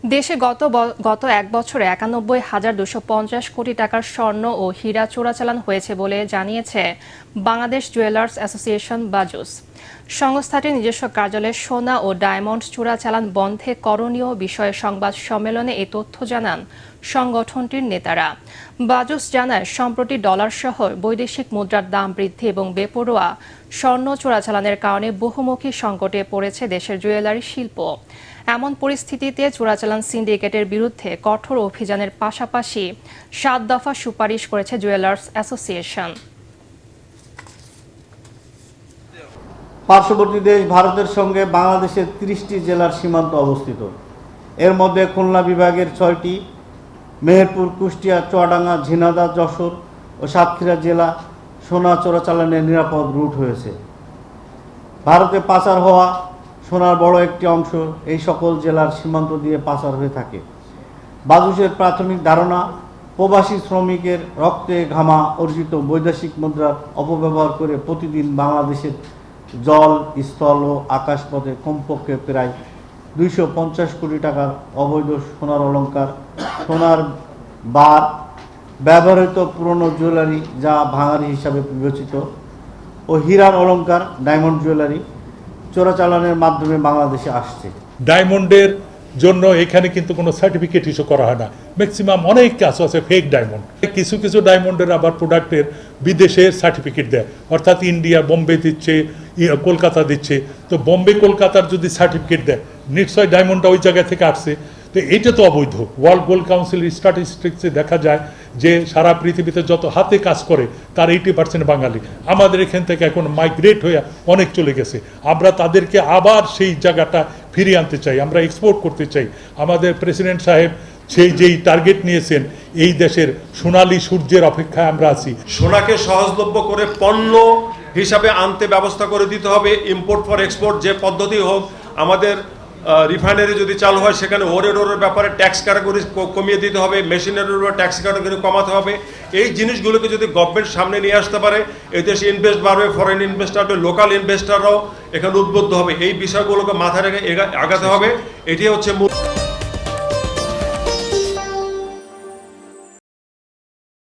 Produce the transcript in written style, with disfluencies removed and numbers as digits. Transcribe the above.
দেশে গত এক বছরে ৯১,২৫০ কোটি টাকার স্বর্ণ ও হীরা চোরাচালান হয়েছে বলে জানিয়েছে বাংলাদেশ জুয়েলার্স অ্যাসোসিয়েশন বাজুস। সংস্থাটির নিজস্ব কার্যালয়ে সোনা ও ডায়মন্ড চোরাচালান বন্ধে করণীয় বিষয়ে সংবাদ সম্মেলনে এই তথ্য জানান সংগঠনটির নেতারা। বাজুস জানায়, সম্প্রতি ডলারসহ বৈদেশিক মুদ্রার দাম বৃদ্ধি এবং বেপরোয়া স্বর্ণ চোরাচালানের কারণে বহুমুখী সংকটে পড়েছে দেশের জুয়েলারি শিল্প। এমন পরিস্থিতিতে চোরাচালান সিন্ডিকেটের বিরুদ্ধে কঠোর অভিযানের পাশাপাশি ৭ দফা সুপারিশ করেছে জুয়েলার্স অ্যাসোসিয়েশন। পার্শ্ববর্তী দেশ ভারতের সঙ্গে বাংলাদেশের ৩০টি জেলার সীমান্ত অবস্থিত। এর মধ্যে খুলনা বিভাগের ৬টি, মেহেরপুর, কুষ্টিয়া, চুয়াডাঙ্গা, ঝিনাইদহ, যশোর ও সাতক্ষীরা জেলা সোনা চোরাচালানের নিরাপদ রুট হয়েছে। ভারতে পাচার হওয়া সোনার বড় একটি অংশ এই সকল জেলার সীমান্ত দিয়ে পাচার হয়ে থাকে। বাজুসের প্রাথমিক ধারণা, প্রবাসী শ্রমিকের রক্তে ঘামা অর্জিত বৈদেশিক মুদ্রার অপব্যবহার করে প্রতিদিন বাংলাদেশের জল, স্থল ও আকাশপথে কমপক্ষে প্রায় ২৫০ কোটি টাকার অবৈধ সোনার অলংকার, সোনার বার, ব্যবহৃত পুরনো জুয়েলারি যা ভাঙারি হিসাবে বিবেচিত ও হীরার অলংকার, ডায়মন্ড জুয়েলারি চোরাচালানের মাধ্যমে বাংলাদেশে আসছে। ডায়মন্ডের জন্য এখানে কিন্তু কোনো সার্টিফিকেট ইস্যু করা হয় না। ম্যাক্সিমাম অনেক কাজ আছে ফেক ডায়মন্ড। কিছু কিছু ডায়মন্ডের আবার প্রোডাক্টের বিদেশের সার্টিফিকেট দেয়, অর্থাৎ ইন্ডিয়া, বোম্বে দিচ্ছে, কলকাতা দিচ্ছে। তো বোম্বে কলকাতার যদি সার্টিফিকেট দেয়, নিশ্চয় ডায়মন্ডটা ওই জায়গা থেকে আসছে। তো এটা তো অবৈধ। ওয়ার্ল্ড গোল্ড কাউন্সিল স্ট্যাটিস্টিক্সে দেখা যায় যে সারা পৃথিবীতে যত হাতে কাজ করে তার 80% বাঙালি। আমাদের এখান থেকে এখন মাইগ্রেট হয়ে অনেক চলে গেছে। আমরা তাদেরকে আবার সেই জায়গাটা ফিরিয়ে আনতে চাই, আমরা এক্সপোর্ট করতে চাই। আমাদের প্রেসিডেন্ট সাহেব যেই টার্গেট নিয়েছেন, এই দেশের সোনালী সূর্যের অপেক্ষায় আমরা আছি। সোনাকে সহজলভ্য করে পণ্য হিসাবে আনতে ব্যবস্থা করে দিতে হবে। ইম্পোর্ট ফর এক্সপোর্ট যে পদ্ধতি হোক, আমাদের রিফাইনারি যদি চালু হয় সেখানে ওরের ব্যাপারে ট্যাক্স ক্যাটাগরি কমিয়ে দিতে হবে, মেশিনারির উপর ট্যাক্স ক্যাটাগরি কমাতে হবে। এই জিনিসগুলোকে যদি গভর্নমেন্ট সামনে নিয়ে আসতে পারে, এদেশে ইনভেস্ট বাড়বে, ফরেন ইনভেস্ট বাড়বে, লোকাল ইনভেস্টাররাও এখানে উদ্বুদ্ধ হবে। এই বিষয়গুলোকে মাথায় রেখে আগাতে হবে। এটি হচ্ছে মূল।